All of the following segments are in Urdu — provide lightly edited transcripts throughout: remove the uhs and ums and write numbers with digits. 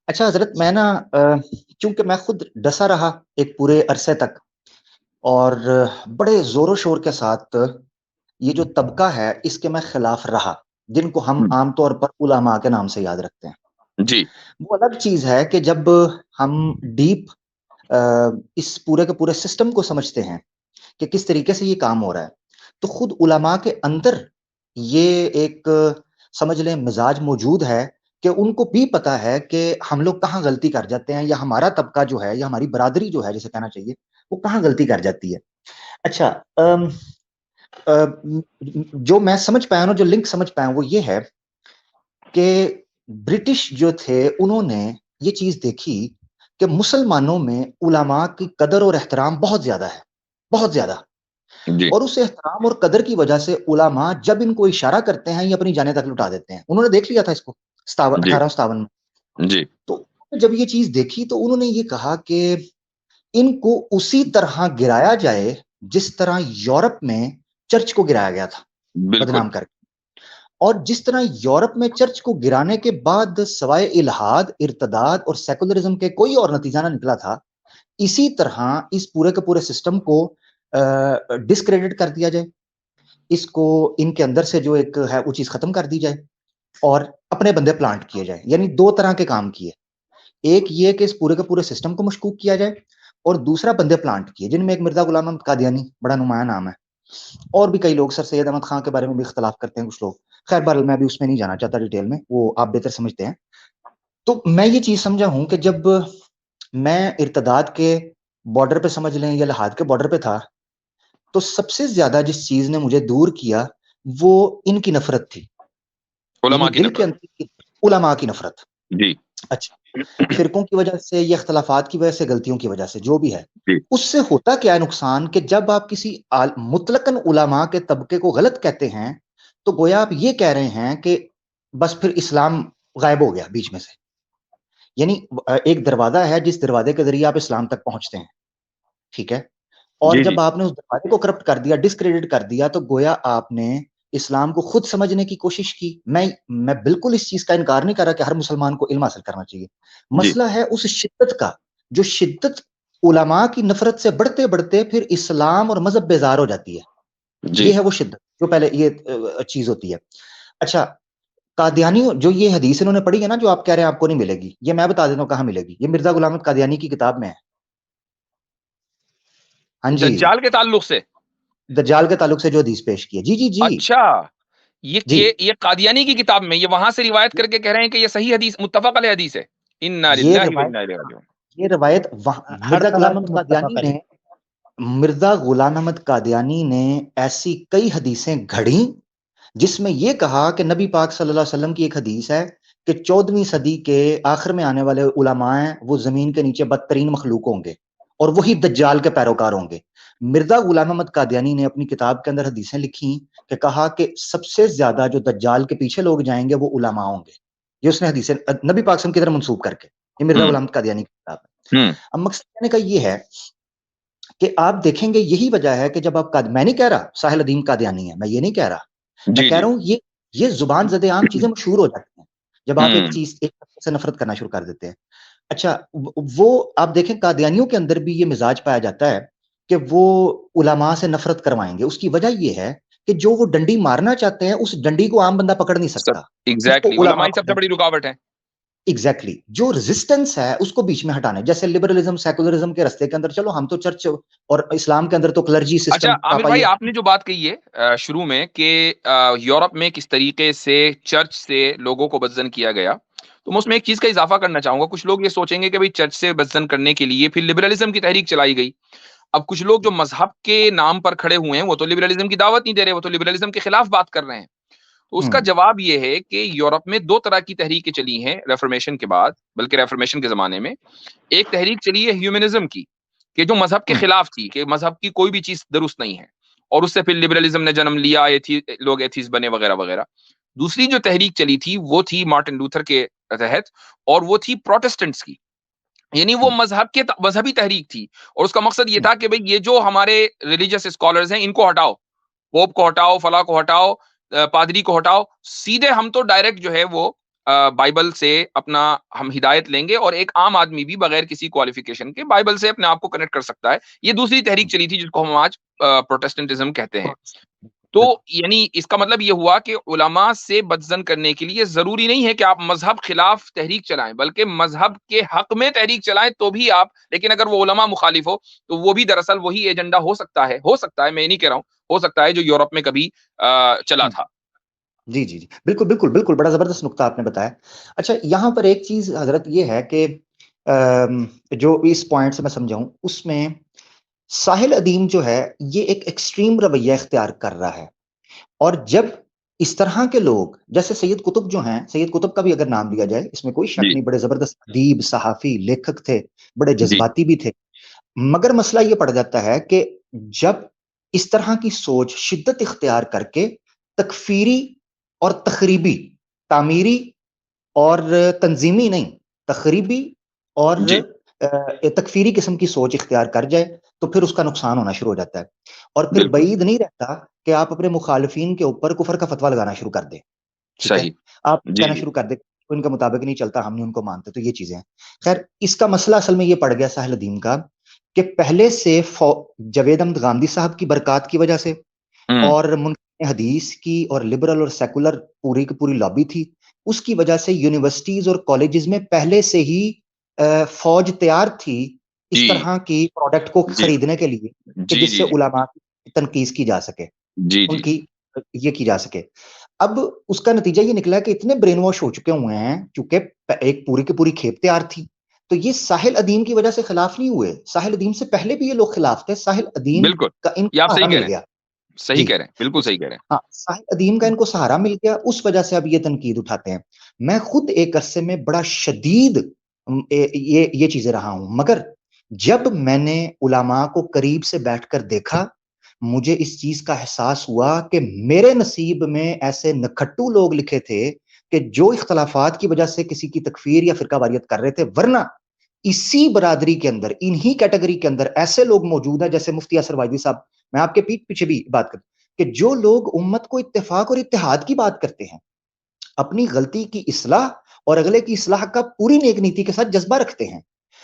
اچھا حضرت، میں نا چونکہ میں خود ڈسا رہا ایک پورے عرصے تک، اور بڑے زور و شور کے ساتھ یہ جو طبقہ ہے اس کے میں خلاف رہا، جن کو ہم عام طور پر علماء کے نام سے یاد رکھتے ہیں۔ جی وہ الگ چیز ہے کہ جب ہم ڈیپ اس پورے کے پورے سسٹم کو سمجھتے ہیں کہ کس طریقے سے یہ کام ہو رہا ہے، تو خود علماء کے اندر یہ ایک سمجھ لیں مزاج موجود ہے کہ ان کو بھی پتا ہے کہ ہم لوگ کہاں غلطی کر جاتے ہیں، یا ہمارا طبقہ جو ہے یا ہماری برادری جو ہے جسے کہنا چاہیے، وہ کہاں غلطی کر جاتی ہے۔ اچھا، جو میں سمجھ پایا ہوں، جو لنک سمجھ پایا ہوں، وہ یہ ہے کہ برٹش جو تھے انہوں نے یہ چیز دیکھی کہ مسلمانوں میں علماء کی قدر اور احترام بہت زیادہ ہے، بہت زیادہ، جی اور اس احترام اور قدر کی وجہ سے علماء جب ان کو اشارہ کرتے ہیں یہ اپنی جانیں تک لٹا دیتے ہیں۔ انہوں نے دیکھ لیا تھا اس کو جی 1857 میں۔ جی تو جب یہ چیز دیکھی تو انہوں نے یہ کہا کہ ان کو اسی طرح گرایا جائے جس طرح یورپ میں چرچ کو گرایا گیا تھا، بالکل بدنام کر کے۔ اور جس طرح یورپ میں چرچ کو گرانے کے بعد سوائے الحاد، ارتداد اور سیکولرزم کے کوئی اور نتیجہ نہ نکلا تھا، اسی طرح اس پورے کے پورے سسٹم کو ڈسکریڈٹ کر دیا جائے، اس کو ان کے اندر سے جو ایک ہے وہ چیز ختم کر دی جائے اور اپنے بندے پلانٹ کیے جائیں۔ یعنی دو طرح کے کام کیے، ایک یہ کہ اس پورے کے پورے سسٹم کو مشکوک کیا جائے، اور دوسرا بندے پلانٹ کیے، جن میں ایک مرزا غلام احمد قادیانی بڑا نمایاں نام ہے، اور بھی کئی لوگ، سر سید احمد خان کے بارے میں بھی اختلاف کرتے ہیں کچھ لوگ، خیر بہرحال میں بھی اس میں نہیں جانا چاہتا ڈیٹیل میں، وہ آپ بہتر سمجھتے ہیں۔ تو میں یہ چیز سمجھا ہوں کہ جب میں ارتداد کے بارڈر پہ سمجھ لیں یا لحاد کے بارڈر پہ تھا، تو سب سے زیادہ جس چیز نے مجھے دور کیا وہ ان کی نفرت تھی، یعنی علماء کی دل کے نفرت اندر علماء کی نفرت۔ جی اچھا، فرقوں کی وجہ سے یا اختلافات کی وجہ سے، غلطیوں کی وجہ سے، جو بھی ہے، جی اس سے ہوتا کیا ہے نقصان کہ جب آپ کسی مطلقاً علماء کے طبقے کو غلط کہتے ہیں تو گویا آپ یہ کہہ رہے ہیں کہ بس پھر اسلام غائب ہو گیا بیچ میں سے۔ یعنی ایک دروازہ ہے جس دروازے کے ذریعے آپ اسلام تک پہنچتے ہیں، ٹھیک ہے، اور جی جی جب آپ نے اس دروازے کو کرپٹ کر دیا، ڈسکریڈٹ کر دیا، تو گویا آپ نے اسلام کو خود سمجھنے کی کوشش کی۔ میں بالکل اس چیز کا انکار نہیں کر رہا کہ ہر مسلمان کو علم حاصل کرنا چاہیے، جی مسئلہ ہے اس شدت کا، جو شدت علماء کی نفرت سے بڑھتے بڑھتے پھر اسلام اور مذہب بیزار ہو جاتی ہے، جی یہ ہے وہ شدت جو پہلے یہ چیز ہوتی ہے۔ اچھا، قادیانی جو یہ حدیث انہوں نے پڑھی ہے نا، جو آپ کہہ رہے ہیں آپ کو نہیں ملے گی، یہ میں بتا دیتا ہوں کہاں ملے گی، یہ مرزا غلام احمد قادیانی کی کتاب میں ہے۔ ہاں جی، دجال کے تعلق سے؟ دجال کے تعلق سے جو حدیث پیش کی ہے، جی جی جی اچھا، جی، یہ قادیانی کی کتاب میں، یہ وہاں سے روایت کر کے کہہ رہے ہیں کہ یہ صحیح حدیث، متفق علیہ حدیث ہے؟ انا یہ للہ و روایت انا الیہ راجعون۔ یہ روایت ہر مرزا طرح غلام سے احمد متفق قادیانی علیہ۔ نے، مرزا غلام احمد قادیانی نے ایسی کئی حدیثیں گھڑیں جس میں یہ کہا کہ نبی پاک صلی اللہ علیہ وسلم کی ایک حدیث ہے کہ 14ویں صدی کے آخر میں آنے والے علماء ہیں وہ زمین کے نیچے بدترین مخلوق ہوں گے اور وہی دجال کے پیروکار ہوں گے۔ مرزا غلام احمد قادیانی نے اپنی کتاب کے اندر حدیثیں لکھی کہ کہا کہ سب سے زیادہ جو دجال کے پیچھے لوگ جائیں گے وہ علماء ہوں گے۔ یہ اس نے حدیثیں نبی پاک صلی اللہ علیہ وسلم کی طرف منسوب کر کے، یہ مرزا غلام احمد قادیانی کی کتاب ہے۔ اب مقصد کہنے کا یہ ہے کہ آپ دیکھیں گے یہی وجہ ہے کہ جب آپ میں نہیں کہہ رہا ساحل ادیم قادیانی ہے، میں یہ نہیں کہہ رہا، میں جی کہہ جی رہا ہوں یہ زبان زدے عام چیزیں مشہور ہو جاتی ہیں جب آپ ایک چیز ایک سے نفرت کرنا شروع کر دیتے ہیں۔ اچھا، وہ آپ دیکھیں قادیانیوں کے اندر بھی یہ مزاج پایا جاتا ہے کہ وہ علماء سے نفرت کروائیں گے۔ اس کی وجہ یہ ہے کہ جو وہ ڈنڈی مارنا چاہتے ہیں اس ڈنڈی کو عام بندہ پکڑ نہیں سب سکتا، اس کو ایگزیکٹلی، علماء علماء ہی سب سے پکڑ۔ بڑی رکاوٹ ہے۔ ایگزیکٹلی، جو ریزسٹنس ہے اس کو بیچ میں ہٹانا ہے، جیسے لبرلزم سیکولرزم کے رستے کے اندر چلو، ہم تو چرچ اور اسلام کے اندر تو کلرجی اچھا سسٹم عامر پاپا بھائی، یہ۔ آپ نے جو بات کہی ہے شروع میں کہ یورپ میں کس طریقے سے چرچ سے لوگوں کو بدزن کیا گیا، تو میں اس میں ایک چیز کا اضافہ کرنا چاہوں گا۔ کچھ لوگ یہ سوچیں گے کہ بھئی چرچ سے بدزن کرنے کے لیے پھر لبرلزم کی تحریک چلائی گئی۔ اب کچھ لوگ جو مذہب کے نام پر کھڑے ہوئے ہیں وہ تو لبرلزم کی دعوت نہیں دے رہے، وہ تو لبرلزم کے خلاف بات کر رہے ہیں۔ تو اس کا جواب یہ ہے کہ یورپ میں دو طرح کی تحریکیں چلی ہیں ریفارمیشن کے بعد، بلکہ ریفارمیشن کے زمانے میں ایک تحریک چلی ہے ہیومنزم کی، کہ جو مذہب کے خلاف تھی، کہ مذہب کی کوئی بھی چیز درست نہیں ہے، اور اس سے پھر لبرلزم نے جنم لیا، لوگ ایتھیسٹ بنے وغیرہ وغیرہ۔ دوسری جو تحریک چلی تھی وہ تھی مارٹن لوتھر کے تحت، اور وہ تھی پروٹسٹنٹس کی، یعنی وہ مذہبی تحریک تھی، اور اس کا مقصد یہ تھا کہ بھئی یہ جو ہمارے ریلیجس اسکالرز ہیں ان کو ہٹاؤ، پوپ کو ہٹاؤ، فلاں کو ہٹاؤ، پادری کو ہٹاؤ، سیدھے ہم تو ڈائریکٹ جو ہے وہ بائبل سے اپنا ہم ہدایت لیں گے اور ایک عام آدمی بھی بغیر کسی کوالیفیکیشن کے بائبل سے اپنے آپ کو کنیکٹ کر سکتا ہے. یہ دوسری تحریک چلی تھی جس کو ہم آج پروٹیسٹنٹزم کہتے ہیں. تو یعنی اس کا مطلب یہ ہوا کہ علماء سے بدزن کرنے کے لیے ضروری نہیں ہے کہ آپ مذہب خلاف تحریک چلائیں، بلکہ مذہب کے حق میں تحریک چلائیں تو بھی آپ، لیکن اگر وہ علماء مخالف ہو تو وہ بھی دراصل وہی ایجنڈا ہو سکتا ہے، میں یہ نہیں کہہ رہا ہوں، ہو سکتا ہے جو یورپ میں کبھی چلا تھا. جی جی جی بالکل بالکل بالکل، بڑا زبردست نقطہ آپ نے بتایا. اچھا یہاں پر ایک چیز حضرت یہ ہے کہ جو اس پوائنٹ سے میں سمجھاؤں، اس میں ساحل ادیم جو ہے یہ ایک ایکسٹریم رویہ اختیار کر رہا ہے. اور جب اس طرح کے لوگ جیسے سید قطب جو ہیں، سید قطب کا بھی اگر نام لیا جائے اس میں کوئی شک جی نہیں، بڑے زبردست ادیب، صحافی، لیکھک تھے، بڑے جی جذباتی بھی تھے. مگر مسئلہ یہ پڑ جاتا ہے کہ جب اس طرح کی سوچ شدت اختیار کر کے تکفیری اور تخریبی، تعمیری اور تنظیمی نہیں، تخریبی اور جی تکفیری قسم کی سوچ اختیار کر جائے تو پھر اس کا نقصان ہونا شروع ہو جاتا ہے. اور پھر بالکل بعید نہیں رہتا کہ آپ اپنے مخالفین کے اوپر کفر کا فتویٰ لگانا شروع کر دیں. ٹھیک ہے، صحیح. آپ جی کہنا جی شروع کر دیں ان کے مطابق نہیں چلتا، ہم نہیں ان کو مانتے. تو یہ چیزیں ہیں. خیر، اس کا مسئلہ اصل میں یہ پڑ گیا ساحل الدین کا کہ پہلے سے جاوید احمد غامدی صاحب کی برکات کی وجہ سے ہوں اور منکرین حدیث کی اور لبرل اور سیکولر پوری کی پوری لابی تھی، اس کی وجہ سے یونیورسٹیز اور کالجز میں پہلے سے ہی فوج تیار تھی اس جی طرح کی پروڈکٹ کو جی خریدنے کے لیے کہ جی جس سے جی علماء کی تنقید کی جا سکے، جی ان جی کی یہ کی جا سکے. اب اس کا نتیجہ یہ نکلا کہ اتنے برین واش ہو چکے ہوئے ہیں چونکہ ایک پوری کی پوری کھیپ تیار تھی. تو یہ ساحل ادیم کی وجہ سے خلاف نہیں ہوئے، ساحل ادیم سے پہلے بھی یہ لوگ خلاف تھے. ساحل ادیم بالکل. کا ان یہ کو آپ صحیح سہارا کہہ مل رہے گیا. ہیں، صحیح جی کہہ رہے ہیں، بالکل صحیح کہہ رہے ہاں، ساحل ادیم کا ان کو سہارا مل گیا، اس وجہ سے اب یہ تنقید اٹھاتے ہیں. میں خود ایک عرصے میں بڑا شدید یہ چیزیں رہا ہوں، مگر جب میں نے علماء کو قریب سے بیٹھ کر دیکھا مجھے اس چیز کا احساس ہوا کہ میرے نصیب میں ایسے نکھٹو لوگ لکھے تھے کہ جو اختلافات کی وجہ سے کسی کی تکفیر یا فرقہ واریت کر رہے تھے، ورنہ اسی برادری کے اندر، انہی کیٹیگری کے اندر ایسے لوگ موجود ہیں جیسے مفتی اصغر واجدی صاحب. میں آپ کے پیٹ پیچھے بھی بات کرتا کہ جو لوگ امت کو اتفاق اور اتحاد کی بات کرتے ہیں، اپنی غلطی کی اصلاح اور اگلے کی اصلاح کا پوری نیک نیتی کے ساتھ جذبہ رکھتے ہیں،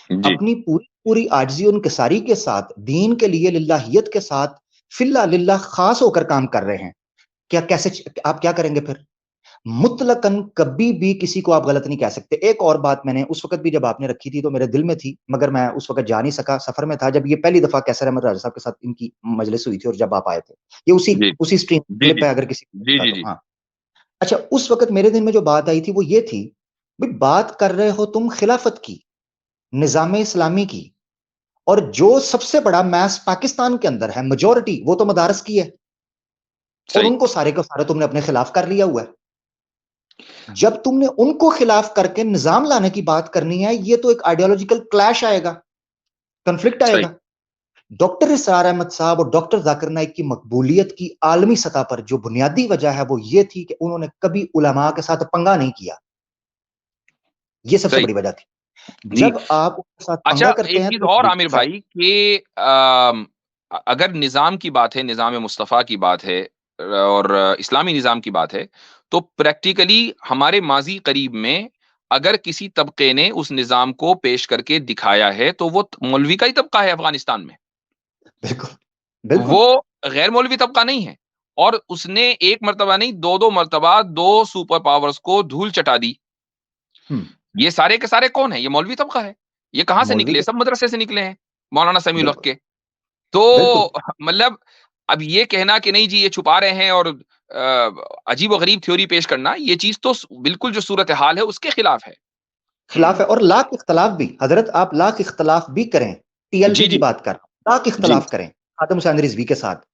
ہیں. جی اپنی پوری پوری عاجزی اور انکساری کے ساتھ دین کے لیے للہیت کے ساتھ فی اللہ للہ خاص ہو کر کام کر رہے ہیں. کیا کیسے آپ کیا کریں گے پھر؟ مطلقاً کبھی بھی کسی کو آپ غلط نہیں کہہ سکتے. ایک اور بات میں نے اس وقت بھی جب آپ نے رکھی تھی تو میرے دل میں تھی، مگر میں اس وقت جا نہیں سکا، سفر میں تھا جب یہ پہلی دفعہ کیسر احمد راجہ صاحب کے ساتھ ان کی مجلس ہوئی تھی اور جب آپ آئے تھے. یہ جی اسی سٹریم جی کلپ جی پہ اگر کسی جی کا جی تو جی ہاں. اچھا، اس وقت میرے دل میں جو بات آئی تھی وہ یہ تھی، بھئی بات کر رہے ہو تم خلافت کی، نظام اسلامی کی، اور جو سب سے بڑا میس پاکستان کے اندر ہے میجورٹی وہ تو مدارس کی ہے، اور صحیح ان کو سارے کو سارے تم نے اپنے خلاف کر لیا ہوا ہے. جب تم نے ان کو خلاف کر کے نظام لانے کی بات کرنی ہے، یہ تو ایک آئیڈیالوجیکل کلیش آئے گا، کنفلکٹ آئے صحیح گا. ڈاکٹر اسرار احمد صاحب اور ڈاکٹر ذاکر نائک کی مقبولیت کی عالمی سطح پر جو بنیادی وجہ ہے وہ یہ تھی کہ انہوں نے کبھی علماء کے ساتھ پنگا نہیں کیا. یہ سب سے صحیح. بڑی وجہ تھی. جی جب آپ ان کے ساتھ اچھا، پنگا کرتے ایک ہیں چیز تو اور بالکل عامر صحیح. بھائی کہ اگر نظام کی بات ہے، نظام مصطفیٰ کی بات ہے اور اسلامی نظام کی بات ہے، تو پریکٹیکلی ہمارے ماضی قریب میں اگر کسی طبقے نے اس نظام کو پیش کر کے دکھایا ہے تو وہ مولوی کا ہی طبقہ ہے افغانستان میں. بالکل بالکل. وہ غیر مولوی طبقہ نہیں ہے، اور اس نے ایک مرتبہ نہیں، دو مرتبہ دو سپر پاورز کو دھول چٹا دی. ہم، یہ سارے کے سارے کون ہیں؟ یہ مولوی طبقہ ہے. یہ کہاں سے مولوی نکلے؟ کے سب مدرسے سے نکلے ہیں، مولانا سمیع الحق بالکل کے. تو بالکل مطلب اب یہ کہنا کہ نہیں جی یہ چھپا رہے ہیں اور عجیب و غریب تھیوری پیش کرنا، یہ چیز تو بالکل جو صورتحال ہے اس کے خلاف ہے. خلاف ہے. اور لاکھ اختلاف بھی حضرت، آپ لاکھ اختلاف بھی کریں، ٹی ایل پی جی کی جی بات کر رہا ہوں، لاکھ جی اختلاف کریں خاتم حسین رضوی کے ساتھ.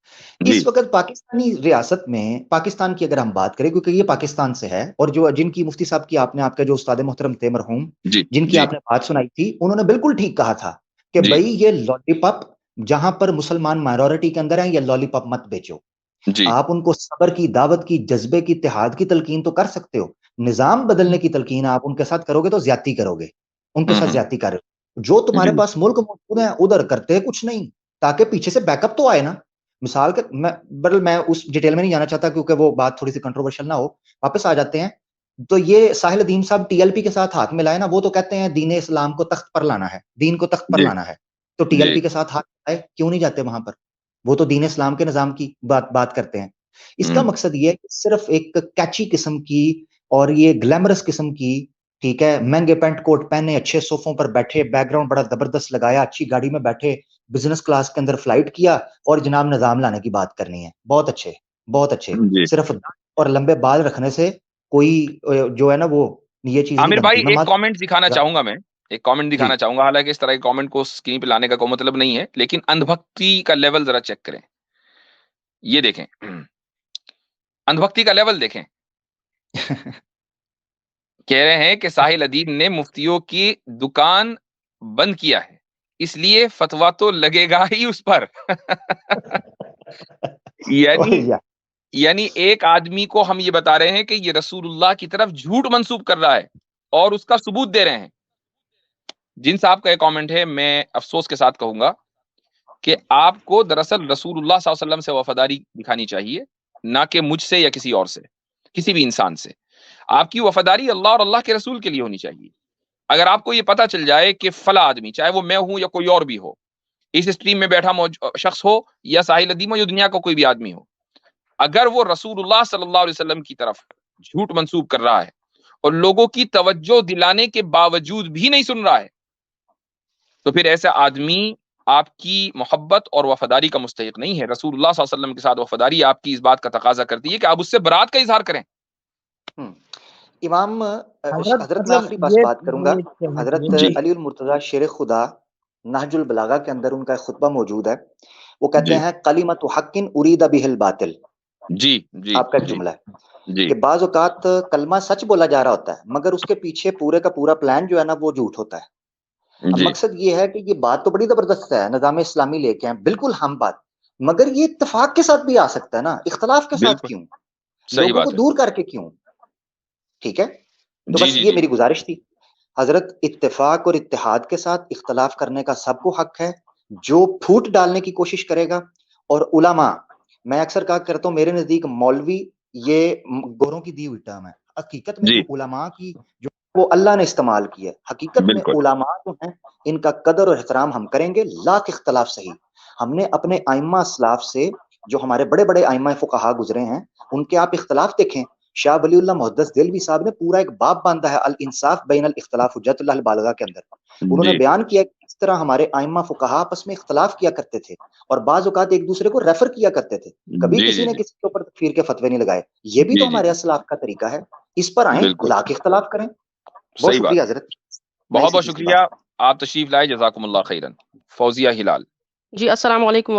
جی اس وقت پاکستانی ریاست میں، پاکستان کی اگر ہم بات کریں کیونکہ یہ پاکستان سے ہے، اور جو جن کی مفتی صاحب کی آپ نے، آپ کا جو استاد محترم تھے مرحوم، جی جن کی جی آپ نے بات سنائی تھی، انہوں نے بالکل ٹھیک کہا تھا کہ جی بھائی یہ لالی پاپ جہاں پر مسلمان مائنورٹی کے اندر ہیں، یہ لالی پاپ مت بیچو. جی آپ ان کو صبر کی، دعوت کی، جذبے کی، اتحاد کی تلقین تو کر سکتے ہو، نظام بدلنے کی تلقین آپ ان کے ساتھ کرو گے تو زیادتی کرو گے، ان کے ساتھ ہوں زیادتی کر رہے ہو. جو تمہارے جی پاس ملک موجود ہیں ادھر کرتے کچھ نہیں، تاکہ پیچھے سے بیک اپ تو آئے نا. مثال کے میں اس ڈیٹیل میں نہیں جانا چاہتا کیونکہ وہ بات تھوڑی سی کنٹروورشل نہ ہو. واپس آ جاتے ہیں. تو یہ ساحل ادیم صاحب ٹی ایل پی کے ساتھ ہاتھ ملائے نا, وہ تو کہتے ہیں دین اسلام کو تخت پر لانا ہے, دین کو تخت پر لانا ہے, تو ٹی ایل پی کے ساتھ ہاتھ ملائے, کیوں نہیں جاتے وہاں پر؟ وہ تو دین اسلام کے نظام کی بات کرتے ہیں. اس کا مقصد یہ ہے کہ صرف ایک کیچی قسم کی اور یہ گلیمرس قسم کی, ٹھیک ہے, مہنگے پینٹ کوٹ پہنے, اچھے صوفوں پر بیٹھے, بیک گراؤنڈ بڑا زبردست لگایا, اچھی گاڑی میں بیٹھے, بزنس کلاس کے اندر فلائٹ کیا, اور جناب نظام لانے کی بات کرنی ہے. بہت اچھے, بہت اچھے. صرف اور لمبے بال رکھنے سے کوئی جو ہے نا وہ یہ چیز نہیں عامر بنتی. بھائی ایک کامنٹ دکھانا چاہوں گا, میں ایک کامنٹ دکھانا چاہوں گا, حالانکہ اس طرح کے کامنٹ کو اسکرین پہ لانے کا کوئی مطلب نہیں ہے, لیکن اندھ بھکتی کا لیول ذرا چیک کریں. یہ دیکھیں اندھ بھکتی کا لیول دیکھیں. کہہ رہے ہیں کہ ساحل ادیب نے مفتیوں کی دکان بند کیا ہے, اس لیے فتوا تو لگے گا ہی اس پر. یعنی ایک آدمی کو ہم یہ بتا رہے ہیں کہ یہ رسول اللہ کی طرف جھوٹ منسوب کر رہا ہے اور اس کا ثبوت دے رہے ہیں. جن صاحب کا یہ کامنٹ ہے, میں افسوس کے ساتھ کہوں گا کہ آپ کو دراصل رسول اللہ صلی اللہ علیہ وسلم سے وفاداری دکھانی چاہیے, نہ کہ مجھ سے یا کسی اور سے, کسی بھی انسان سے. آپ کی وفاداری اللہ اور اللہ کے رسول کے لیے ہونی چاہیے. اگر آپ کو یہ پتا چل جائے کہ فلاں آدمی, چاہے وہ میں ہوں یا کوئی اور بھی ہو, اس اسٹریم میں بیٹھا شخص ہو یا ساحل ادیم ہو یا دنیا کا کوئی بھی آدمی ہو, اگر وہ رسول اللہ صلی اللہ علیہ وسلم کی طرف جھوٹ منسوب کر رہا ہے اور لوگوں کی توجہ دلانے کے باوجود بھی نہیں سن رہا ہے, تو پھر ایسا آدمی آپ کی محبت اور وفاداری کا مستحق نہیں ہے. رسول اللہ صلی اللہ علیہ وسلم کے ساتھ وفاداری آپ کی اس بات کا تقاضا کرتی ہے کہ آپ اس سے برات کا اظہار کریں. امام حضرت میں آخری بات کروں گا. حضرت علی المرتضیٰ شیر خدا نہج البلاغہ کے اندر ان کا ایک خطبہ موجود ہے. وہ کہتے ہیں کلمۃ حق ارید بہ الباطل. آپ کا ایک جملہ ہے کہ بعض اوقات کلمہ سچ بولا جا رہا ہوتا ہے مگر اس کے پیچھے پورے کا پورا پلان جو ہے نا وہ جھوٹ ہوتا ہے. اب مقصد یہ ہے کہ یہ بات تو بڑی زبردست ہے, نظام اسلامی لے کے ہیں, بالکل ہم بات, مگر یہ اتفاق کے ساتھ بھی آ سکتا ہے نا, اختلاف کے ساتھ کیوں, لوگوں کو دور کر کے کیوں؟ ٹھیک ہے, تو بس یہ میری گزارش تھی. حضرت اتفاق اور اتحاد کے ساتھ اختلاف کرنے کا سب کو حق ہے. جو پھوٹ ڈالنے کی کوشش کرے گا, اور علماء, میں اکثر کہا کرتا ہوں میرے نزدیک مولوی یہ گوروں کی دی ہوئی ٹرم ہے. حقیقت میں جو علماء کی جو وہ اللہ نے استعمال کی ہے, حقیقت میں علماء جو ہیں ان کا قدر اور احترام ہم کریں گے, لاکھ اختلاف صحیح. ہم نے اپنے ائمہ اسلاف سے, جو ہمارے بڑے بڑے ائمہ فقہا گزرے ہیں, ان کے آپ اختلاف دیکھیں. شاہ ولی اللہ محدث دہلوی صاحب نے پورا ایک باب باندھا ہے الانصاف بین الاختلاف حجت اللہ البالغہ کے اندر. انہوں نے بیان کیا کہ کس طرح ہمارے ائمہ فقہا آپس میں اختلاف کیا کرتے تھے اور بعض اوقات ایک دوسرے کو ریفر کیا کرتے تھے, کبھی کسی نے کسی کے اوپر تکفیر کے فتوے نہیں لگائے. یہ بھی تو ہمارے اسلاف کا طریقہ ہے, اس پر آئیں, لاکھ اختلاف کریں. بہت شکریہ حضرت, بہت بہت شکریہ, آپ تشریف لائے, جزاکم اللہ خیرن. فوزیہ ہلال. جی السلام علیکم.